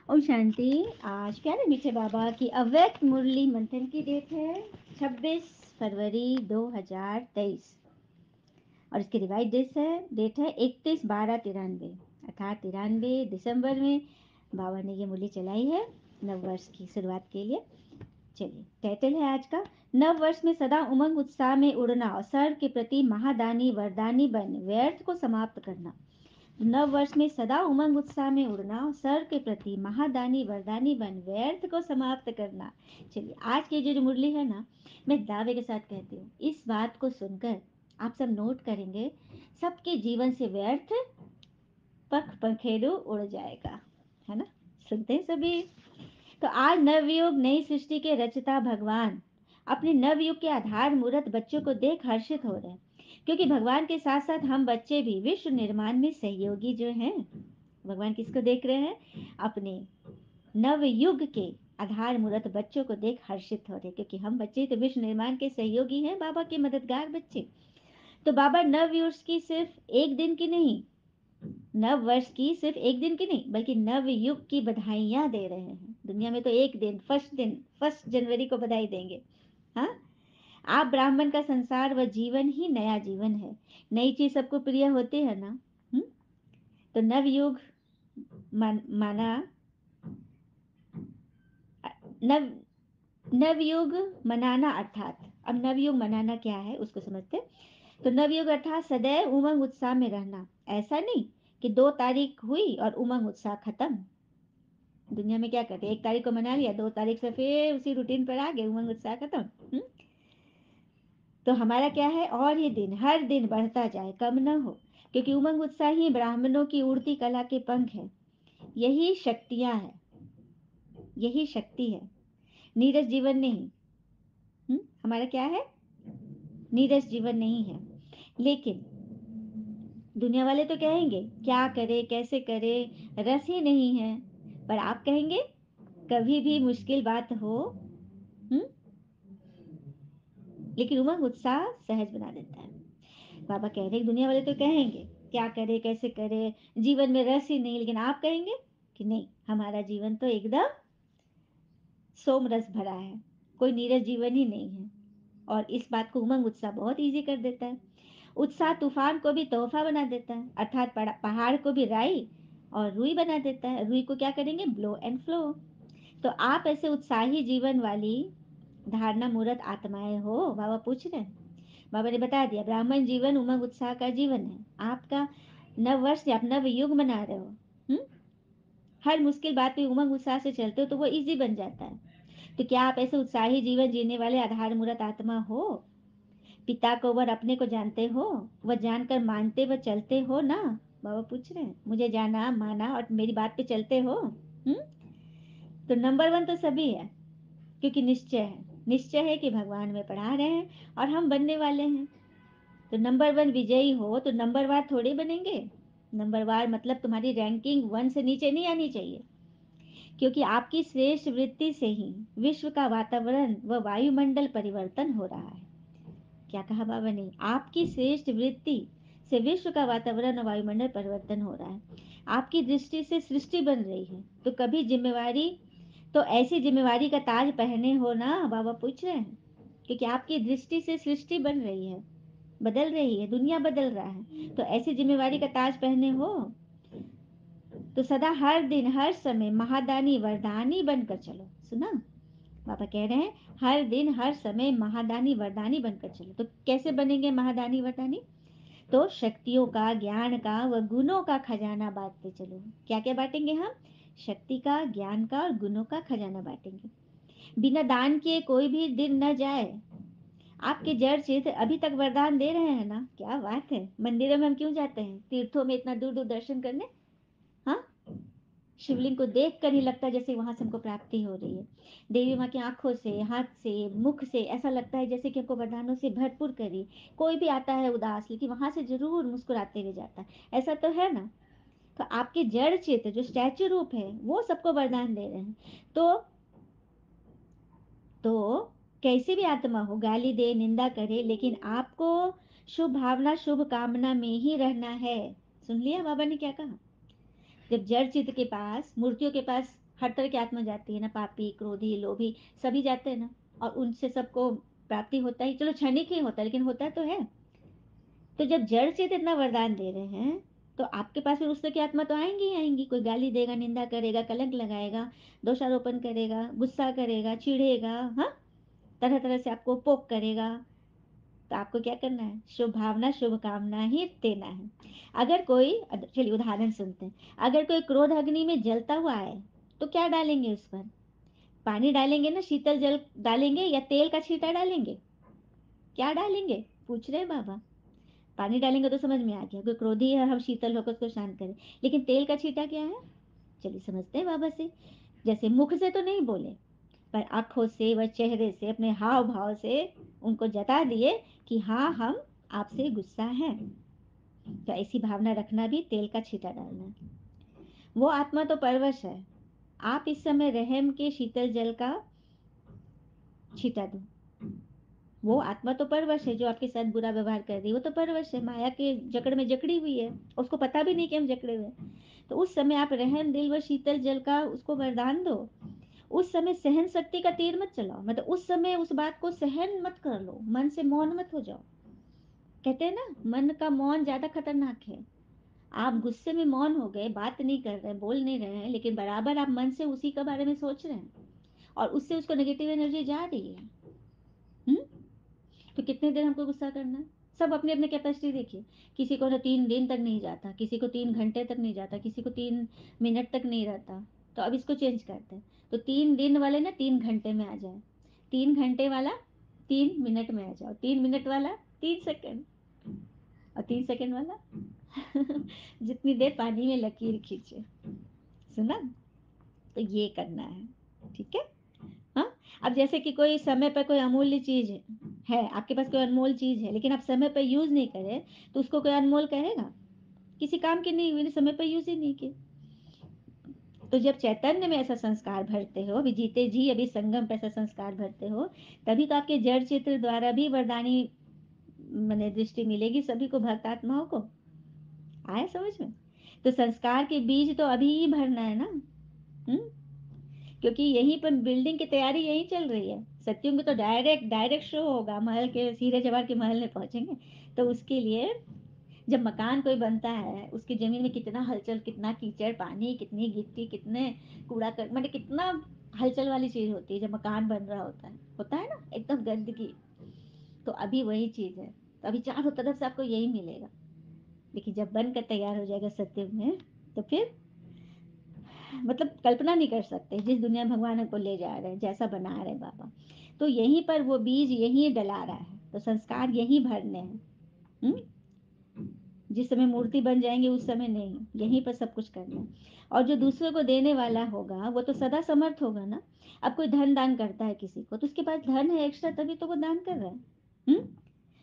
ओम शांति। आज प्यारे मीठे बाबा की अव्यक्त मुरली मंथन की डेट है 26 फरवरी 2023 और इसकी रिवाइज डेट है 31/12/93, अर्थात 93 दिसंबर में बाबा ने ये मुरली चलाई है नव वर्ष की शुरुआत के लिए। चलिए, टाइटल है आज का, नव वर्ष में सदा उमंग उत्साह में उड़ना और सर के प्रति महादानी वरदानी बन व्यर्थ को समाप्त करना। नव वर्ष में सदा उमंग उत्साह में उड़ना, सर के प्रति महादानी वरदानी बन व्यर्थ को समाप्त करना। चलिए, आज की जो मुरली है ना, मैं दावे के साथ कहती हूँ, इस बात को सुनकर आप सब नोट करेंगे, सबके जीवन से व्यर्थ पख पखेरु उड़ जाएगा, है ना। सुनते हैं सभी। तो आज नवयुग नई सृष्टि के रचता भगवान अपने नवयुग के आधार मूर्त बच्चों को देख हर्षित हो रहे हैं, क्योंकि भगवान के साथ साथ हम बच्चे भी विश्व निर्माण में सहयोगी जो हैं। भगवान किसको देख रहे हैं? अपने नवयुग के आधार मूर्त बच्चों को देख हर्षित हो रहे, क्योंकि हम बच्चे तो विश्व निर्माण के सहयोगी हैं, बाबा के मददगार बच्चे। तो बाबा नवयुग की सिर्फ एक दिन की नहीं, नव वर्ष की सिर्फ एक दिन की नहीं, बल्कि नव युग की बधाइयां दे रहे हैं। दुनिया में तो एक दिन, फर्स्ट जनवरी को बधाई देंगे। हाँ, आप ब्राह्मण का संसार व जीवन ही नया जीवन है। नई चीज सबको प्रिय होती है ना। तो नवयुग माना, नव नवयुग मनाना, अर्थात अब नवयुग मनाना क्या है उसको समझते। तो नवयुग अर्थात सदैव उमंग उत्साह में रहना। ऐसा नहीं कि 2 तारीख हुई और उमंग उत्साह खत्म। दुनिया में क्या करते हैं, 1 तारीख को मना लिया, 2 तारीख से फिर उसी रूटीन पर आ गए, उमंग उत्साह खत्म। तो हमारा क्या है, और ये दिन हर दिन बढ़ता जाए, कम न हो, क्योंकि उमंग उत्साह ही ब्राह्मणों की उड़ती कला के पंख है। यही शक्तियां है, यही शक्ति है, नीरस जीवन नहीं। हमारा क्या है, नीरस जीवन नहीं है। लेकिन दुनिया वाले तो कहेंगे क्या करे कैसे करे, रस ही नहीं है। पर आप कहेंगे कभी भी मुश्किल बात हो, लेकिन उमंग उत्साह सहज बना देता है। बाबा कह रहे, दुनिया वाले तो कहेंगे क्या करे कैसे करे, जीवन में रस ही नहीं, लेकिन आप कहेंगे कि नहीं, हमारा जीवन तो एकदम सोम रस भरा है, कोई नीरस जीवन ही नहीं है। और इस बात को उमंग उत्साह बहुत इजी कर देता है। उत्साह तूफान को भी तोहफा बना देता है, अर्थात पहाड़ को भी राई और रुई बना देता है। रुई को क्या करेंगे, ब्लो एंड फ्लो। तो आप ऐसे उत्साही जीवन वाली धारणा मूर्त आत्माएं हो, बाबा पूछ रहे हैं। बाबा ने बता दिया, ब्राह्मण जीवन उमंग उत्साह का जीवन है। आपका नव वर्ष, आप नव युग मना रहे हो। हर मुश्किल बात पे उमंग उत्साह से चलते हो तो वो इजी बन जाता है। तो क्या आप ऐसे उत्साही जीवन जीने वाले आधार मूर्त आत्मा हो? पिता को वर अपने को जानते हो, वह जानकर मानते व चलते हो ना? बाबा पूछ रहे हैं, मुझे जाना माना और मेरी बात पे चलते हो। तो नंबर 1 तो सभी है, क्योंकि निश्चय है कि भगवान में पढ़ा रहे हैं और हम बनने वाले हैं। तो नंबर 1 विजयी हो तो नंबर वार थोड़े बनेंगे। नंबर वार मतलब तुम्हारी रैंकिंग 1 से नीचे नहीं आनी चाहिए, क्योंकि आपकी श्रेष्ठ वृत्ति से ही विश्व का वातावरण व वायुमंडल परिवर्तन हो रहा है। क्या कहा बाबा ने, आपकी श्रेष्ठ वृत्ति से विश्व का वातावरण और वायुमंडल परिवर्तन हो रहा है। आपकी दृष्टि से सृष्टि बन रही है। तो कभी जिम्मेवारी, तो ऐसी जिम्मेवारी का ताज पहने हो ना, बाबा पूछ रहे हैं, क्योंकि आपकी दृष्टि से सृष्टि बन रही है, बदल रही है, दुनिया बदल रहा है। तो ऐसी जिम्मेवारी का ताज पहने हो तो सदा हर दिन हर समय महादानी वरदानी बनकर चलो। सुना, बाबा कह रहे हैं हर दिन हर समय महादानी वरदानी बनकर चलो। तो कैसे बनेंगे महादानी वरदानी? तो शक्तियों का, ज्ञान का व गुणों का खजाना बांटते चलो। क्या क्या बांटेंगे हम? शक्ति का, ज्ञान का और गुणों का खजाना बांटेंगे। बिना दान किए कोई भी दिन न जाए। आपके जड़ चित्र अभी तक वरदान दे रहे हैं ना, क्या बात है। मंदिरों में हम क्यों जाते हैं, तीर्थों में इतना दूर दूर दर्शन करने? हाँ, शिवलिंग को देख कर ही लगता है जैसे वहां से हमको प्राप्ति हो रही है। देवी माँ की आंखों से, हाथ से, मुख से ऐसा लगता है जैसे कि हमको वरदानों से भरपूर करी। कोई भी आता है उदास, लेकिन वहां से जरूर मुस्कुराते हुए जाता है, ऐसा तो है ना। तो आपके जड़ चित्र जो स्टैचू रूप है वो सबको वरदान दे रहे हैं। तो कैसी भी आत्मा हो, गाली दे, निंदा करे, लेकिन आपको शुभ भावना, शुभ कामना में ही रहना है। सुन लिया बाबा ने क्या कहा? जब जड़ चित्त के पास, मूर्तियों के पास हर तरह की आत्मा जाती है ना, पापी, क्रोधी, लोभी, सभी जाते हैं ना। और उनसे सबको प्राप्ति होता ही, चलो क्षणिक ही होता है, लेकिन होता तो है। तो जब जड़ से तो इतना वरदान दे रहे हैं, तो आपके पास फिर उस तरह की आत्मा तो आएंगी ही आएंगी। कोई गाली देगा, निंदा करेगा, कलंक लगाएगा, दोषारोपण करेगा, गुस्सा करेगा, चिढ़ेगा, हाँ, तरह तरह से आपको पोक करेगा। तो आपको क्या करना है? शुभ भावना, शुभ कामना ही देना है। अगर कोई, चलिए उदाहरण सुनते हैं। अगर कोई क्रोध अग्नि में जलता हुआ है, तो क्या डालेंगे उस पर? पानी डालेंगे ना, शीतल जल डालेंगे, या तेल का छींटा डालेंगे? क्या डालेंगे? पूछ रहे हैं बाबा। पानी डालेंगे तो समझ में आ गया, कोई क्रोधी है, हम शीतल होकर उसको शांत करें। लेकिन तेल का छींटा क्या है? चलिए समझते हैं बाबा से। जैसे मुख से तो नहीं बोले, पर आंखों से व चेहरे से, अपने हाव भाव से उनको जता दिए कि हाँ, हम आपसे गुस्सा हैं। तो ऐसी भावना रखना भी तेल का छींटा डालना है। वो आत्मा तो परवश है। आप इस समय रहम के शीतल जल का छींटा दो। वो आत्मा तो परवश है, जो आपके साथ बुरा व्यवहार कर रही है, वो तो परवश है, माया के जकड़ में जकड़ी हुई है। उसको पता भी नहीं कि हम जकड़े हुए हैं। तो उस समय आप रहम दिल व शीतल जल का उसको वरदान दो। उस समय सहन शक्ति का तीर मत चलाओ, मतलब उस समय उस बात को सहन मत कर लो, मन से मौन मत हो जाओ। कहते हैं ना, मन का मौन ज्यादा खतरनाक है। आप गुस्से में मौन हो गए, बात नहीं कर रहे, बोल नहीं रहे हैं, लेकिन बराबर आप मन से उसी के बारे में सोच रहे हैं, और उससे उसको नेगेटिव एनर्जी जा रही है। हम्म। तो कितने देर हमको गुस्सा करना है? सब अपनी अपनी कैपेसिटी देखिए। किसी को ना 3 दिन तक नहीं जाता, किसी को 3 घंटे तक नहीं जाता, किसी को 3 मिनट तक नहीं रहता। तो अब इसको चेंज करते हैं। तो 3 दिन वाले ना 3 घंटे में आ जाए, 3 घंटे वाला 3 मिनट में आ जाओ, 3 मिनट वाला 3 सेकंड, और 3 सेकंड वाला जितनी देर पानी में लकीर खींचे। सुना? तो ये करना है, ठीक है। हाँ। अब जैसे कि कोई समय पर कोई अमूल्य चीज है, आपके पास कोई अनमोल चीज है, लेकिन आप समय पर यूज नहीं करें, तो उसको कोई अनमोल कहेगा? किसी काम की नहीं हुई, समय पर यूज ही नहीं की। तो जब चैतन्य में ऐसा संस्कार भरते हो, अभी जीते जी अभी संगम पे ऐसा संस्कार भरते हो, तभी तो आपके जड़ चित्र द्वारा भी वरदानी मैंने दृष्टि मिलेगी सभी को, भक्त आत्माओं को। आए समझ में? तो संस्कार के बीज तो अभी ही भरना है ना। हम्म। क्योंकि यहीं पर बिल्डिंग की तैयारी यहीं चल रही है। सत्युंग में तो डायरेक्ट डायरेक्ट शो होगा, महल के सीधे जवार के महल में पहुंचेंगे। तो उसके लिए जब मकान कोई बनता है, उसकी जमीन में कितना हलचल, कितना कीचड़, पानी, कितनी गिट्टी, कितने कूड़ा कर, मतलब कितना हलचल वाली चीज होती है जब मकान बन रहा होता है ना, एकदम गंदगी। तो अभी वही चीज है। तो अभी चारों तरफ से आपको यही मिलेगा। लेकिन जब बनकर तैयार हो जाएगा सत्युग में, तो फिर मतलब कल्पना नहीं कर सकते जिस दुनिया में भगवान को ले जा रहे हैं, जैसा बना रहे हैं बाबा। तो यहीं पर वो बीज यहीं डला रहा है, तो संस्कार यहीं भरने हैं। हम्म। जिस समय मूर्ति बन जाएंगे उस समय नहीं, यहीं पर सब कुछ करना है। और जो दूसरे को देने वाला होगा वो तो सदा समर्थ होगा ना। अब कोई धन दान करता है किसी को, तो उसके पास धन है एक्स्ट्रा, तभी तो वो दान कर रहा है। हम्म।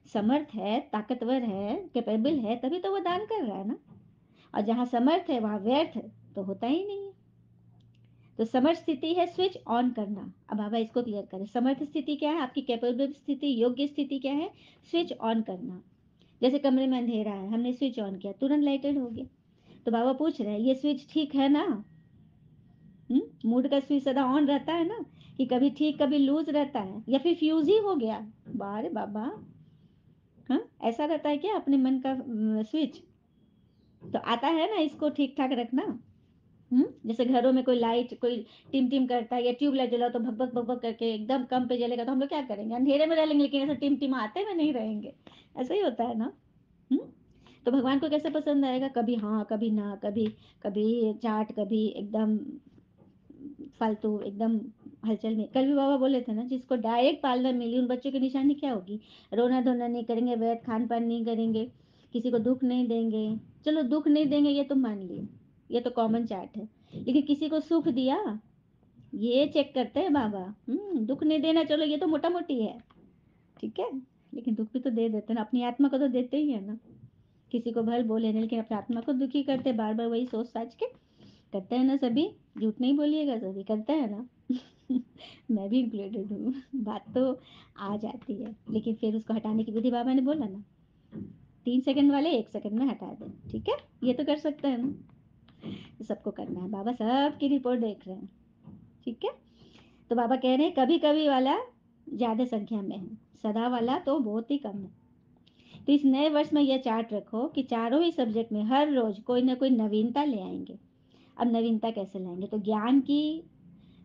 समर्थ है, ताकतवर है, कैपेबल है, तभी तो वो दान कर रहा है ना। और जहाँ समर्थ है वहां व्यर्थ तो होता ही नहीं है। तो समर्थ स्थिति है स्विच ऑन करना। अब बाबा इसको क्लियर करें, समर्थ स्थिति क्या है? आपकी कैपेबल स्थिति, योग्य स्थिति क्या है? स्विच ऑन करना। जैसे कमरे में अंधेरा है, हमने स्विच ऑन किया, तुरंत लाइटेड हो गया। तो बाबा पूछ रहे हैं, ये स्विच ठीक है ना? मूड का स्विच सदा ऑन रहता है ना, कि कभी ठीक कभी लूज रहता है, या फिर फ्यूज ही हो गया? बारे बाबा, हाँ, ऐसा रहता है क्या अपने मन का स्विच? तो आता है ना इसको ठीक ठाक रखना। जैसे घरों में कोई लाइट कोई टिम टिम करता है, या ट्यूबलाइट जलाओ तो भग भग भग भग करके एकदम कम पे जलेगा, तो हम लोग क्या करेंगे? अंधेरे में रह लेंगे, लेकिन ऐसा टिम टिम आते में नहीं रहेंगे। ऐसा ही होता है ना। हम्म। तो भगवान को कैसे पसंद आएगा? कभी हाँ कभी ना, कभी कभी चाट, कभी एकदम फालतू, एकदम हलचल में। कल भी बाबा बोले थे ना, जिसको डायरेक्ट पार्लर मिली उन बच्चों की निशानी क्या होगी? रोना धोना नहीं करेंगे, वैध खान पान नहीं करेंगे, किसी को दुख नहीं देंगे। चलो दुख नहीं देंगे ये तो मान लिए, ये तो कॉमन चार्ट है। लेकिन किसी को सुख दिया, ये चेक करते हैं बाबा। दुख नहीं देना, चलो ये तो मोटा मोटी है, ठीक है। लेकिन दुख भी तो दे देते हैं ना, अपनी आत्मा को तो देते ही है ना। किसी को भल बोले नहीं, लेकिन अपनी आत्मा को दुखी करते बार बार, वही सोच साच के करते हैं ना सभी। झूठ नहीं बोलिएगा, सभी करते हैं ना। मैं भी इंक्लूडेड हूँ। बात तो आ जाती है, लेकिन फिर उसको हटाने की विधि बाबा ने बोला ना, 3 सेकंड वाले 1 सेकंड में हटा दे, ठीक है। ये तो कर सकते हैं ना। तो सबको करना है, बाबा सबकी रिपोर्ट देख रहे हैं। ठीक है, तो बाबा कह रहे हैं कभी कभी वाला ज़्यादा संख्या में है, सदा वाला तो बहुत ही कम है। तो इस नए वर्ष में यह चार्ट रखो कि चारों ही सब्जेक्ट में हर रोज कोई ना कोई नवीनता ले आएंगे। अब नवीनता कैसे लाएंगे, तो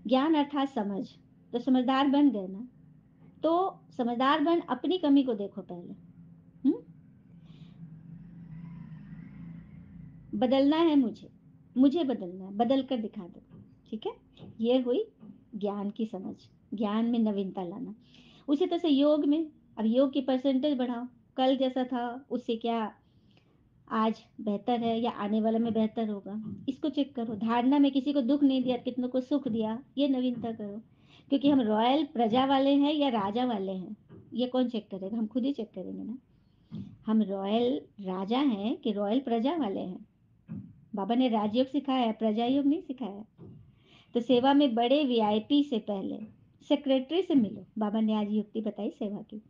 ज्ञान अर्थात समझ, तो समझदार बन गए ना, तो समझदार बन अपनी कमी को देखो पहले। हम्म, बदलना है मुझे, मुझे बदलना है, बदल कर दिखा दो। ठीक है, ये हुई ज्ञान की समझ, ज्ञान में नवीनता लाना। उसी तरह से योग में, अब योग की परसेंटेज बढ़ाओ, कल जैसा था उससे क्या आज बेहतर है या आने वाले में बेहतर होगा, इसको चेक करो। धारणा में किसी को दुख नहीं दिया, कितनों को सुख दिया, ये नवीनता करो। क्योंकि हम रॉयल प्रजा वाले हैं या राजा वाले हैं, ये कौन चेक करेगा, हम खुद ही चेक करेंगे ना। हम रॉयल राजा हैं कि रॉयल प्रजा वाले हैं। बाबा ने राजयोग सिखाया है, प्रजा योग नहीं सिखाया है। तो सेवा में बड़े वीआईपी से पहले सेक्रेटरी से मिलो, बाबा ने आज युक्ति बताई सेवा की।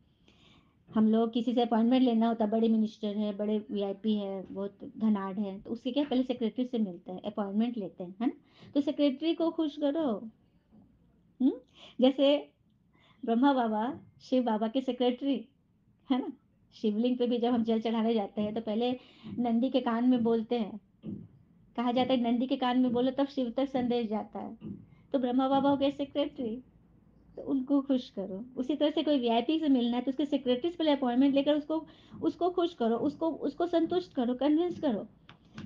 हम लोग किसी से अपॉइंटमेंट लेना होता है, बड़े मिनिस्टर है, बड़े वीआईपी है, बहुत धनाढ़ है, तो उसके क्या पहले सेक्रेटरी से मिलते हैं, अपॉइंटमेंट लेते हैं, है ना। तो सेक्रेटरी को खुश करो। हम्म, जैसे ब्रह्मा बाबा शिव बाबा के सेक्रेटरी, है ना। शिवलिंग पे भी जब हम जल चढ़ाने जाते हैं तो पहले नंदी के कान में बोलते हैं, कहा जाता है नंदी के कान में बोलो तब शिव तक संदेश जाता है। तो ब्रह्मा बाबा हो गए सेक्रेटरी, तो उनको खुश करो। उसी तरह से कोई वीआईपी से मिलना है तो उसके सेक्रेटरी से पहले अपॉइंटमेंट लेकर उसको उसको खुश करो, उसको उसको संतुष्ट करो, कन्विंस करो।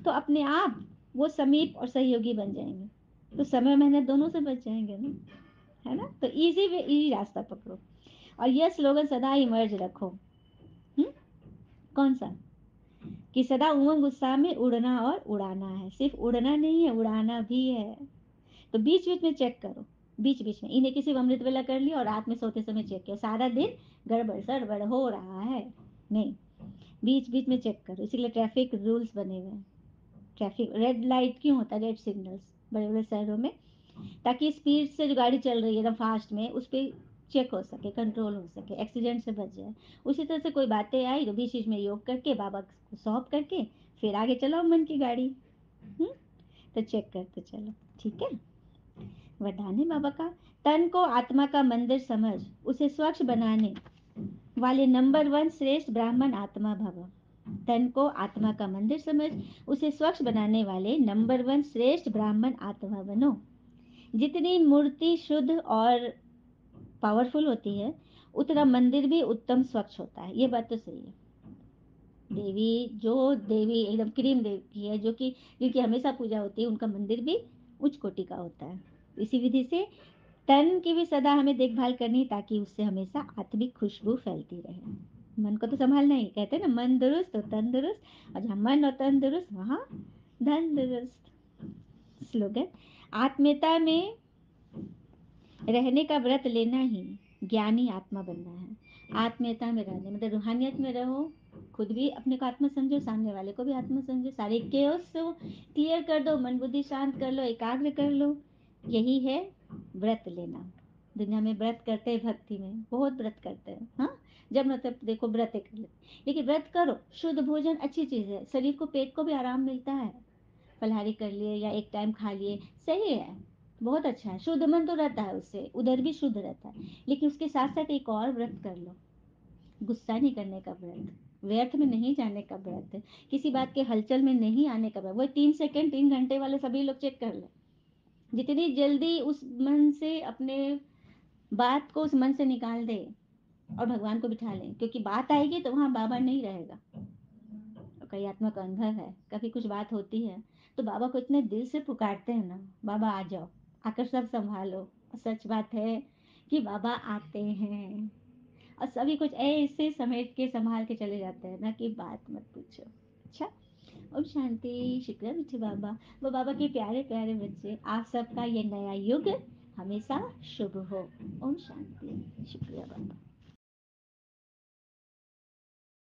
तो अपने आप वो समीप और सहयोगी बन जाएंगे, तो समय मेहनत दोनों से बच जाएंगे ना, है ना। तो इजी वे इजी रास्ता पकड़ो, और यह स्लोगन सदा इमर्ज रखो। हम्म, कौन सा, कि सदा उमंग उत्साह में उड़ना और उड़ाना है, सिर्फ उड़ना नहीं है, उड़ाना भी है। तो बीच बीच में चेक करो, बीच बीच में इन्हें किसी अमृत वेला कर लिया और रात में सोते समय चेक किया, सारा दिन गड़बड़ सड़बड़ हो रहा है, नहीं, बीच बीच में चेक करो। इसीलिए ट्रैफिक रूल्स बने हुए हैं। ट्रैफिक रेड लाइट क्यों होता है, रेड सिग्नल्स बड़े बड़े शहरों में, ताकि स्पीड से जो गाड़ी चल रही है एकदम फास्ट में उस पर चेक हो सके, कंट्रोल हो सके, एक्सीडेंट से बच जाए। उसी तरह से कोई बातें आई तो बीच बीच में योग करके बाबा को सौंप करके फिर आगे चलाओ मन की गाड़ी। हम्म, तो चेक करते चलो। ठीक है, वरदान है बाबा का, तन को आत्मा का मंदिर समझ उसे स्वच्छ बनाने वाले नंबर वन श्रेष्ठ ब्राह्मण आत्मा भव। तन को आत्मा का मंदिर समझ उसे स्वच्छ बनाने वाले नंबर वन श्रेष्ठ ब्राह्मण आत्मा बनो। जितनी मूर्ति शुद्ध और पावरफुल होती है उतना मंदिर भी उत्तम स्वच्छ होता है, ये बात तो सही है। देवी जो देवी एकदम क्रीम देवी है, जो कि जिनकी हमेशा पूजा होती है, उनका मंदिर भी उच्च कोटि का होता है। इसी विधि से तन की भी सदा हमें देखभाल करनी, ताकि उससे हमेशा आत्मिक खुशबू फैलती रहे। मन को तो संभालना ही, कहते हैं ना मन दुरुस्त तो तन दुरुस्त, और जहाँ मन और तन दुरुस्त वहाँ धन दुरुस्त। स्लोगन, आत्मीयता में रहने का व्रत लेना ही ज्ञानी आत्मा बनना है। आत्मीयता में रहने मतलब रूहानियत में रहो, खुद भी अपने को आत्मा समझो, सामने वाले को भी आत्मा समझो, सारे केओस को क्लियर कर दो, मन बुद्धि शांत कर लो, एकाग्र कर लो। यही है व्रत लेना। दुनिया में व्रत करते हैं, भक्ति में बहुत व्रत करते हैं, हाँ, जब मतलब देखो व्रत कर लेते, लेकिन व्रत करो, शुद्ध भोजन अच्छी चीज है, शरीर को पेट को भी आराम मिलता है। फलाहारी कर लिए या एक टाइम खा लिए, सही है, बहुत अच्छा है, शुद्ध मन तो रहता है उससे, उधर भी शुद्ध रहता है। लेकिन उसके साथ साथ एक और व्रत कर लो, गुस्सा नहीं करने का व्रत, व्यर्थ में नहीं जाने का व्रत, किसी बात के हलचल में नहीं आने का व्रत। वो 3 सेकंड 3 घंटे वाले सभी लोग चेक कर ले, जितनी जल्दी उस मन से अपने बात को उस मन से निकाल दे और भगवान को बिठा लें, क्योंकि बात आएगी तो वहाँ बाबा नहीं रहेगा। और कई आत्मा का अनुभव है, कभी कुछ बात होती है तो बाबा को इतने दिल से पुकारते हैं ना, बाबा आ जाओ, आकर सब संभालो। और सच बात है कि बाबा आते हैं और सभी कुछ ऐसे समेट के संभाल के चले जाते हैं ना कि बात मत पूछो। अच्छा, ओम शांति, शुक्र मिठू बाबा, वो बाबा के प्यारे प्यारे बच्चे, आप सबका ये नया युग हमेशा शुभ हो। ओम शांति, शुक्रिया बाबा।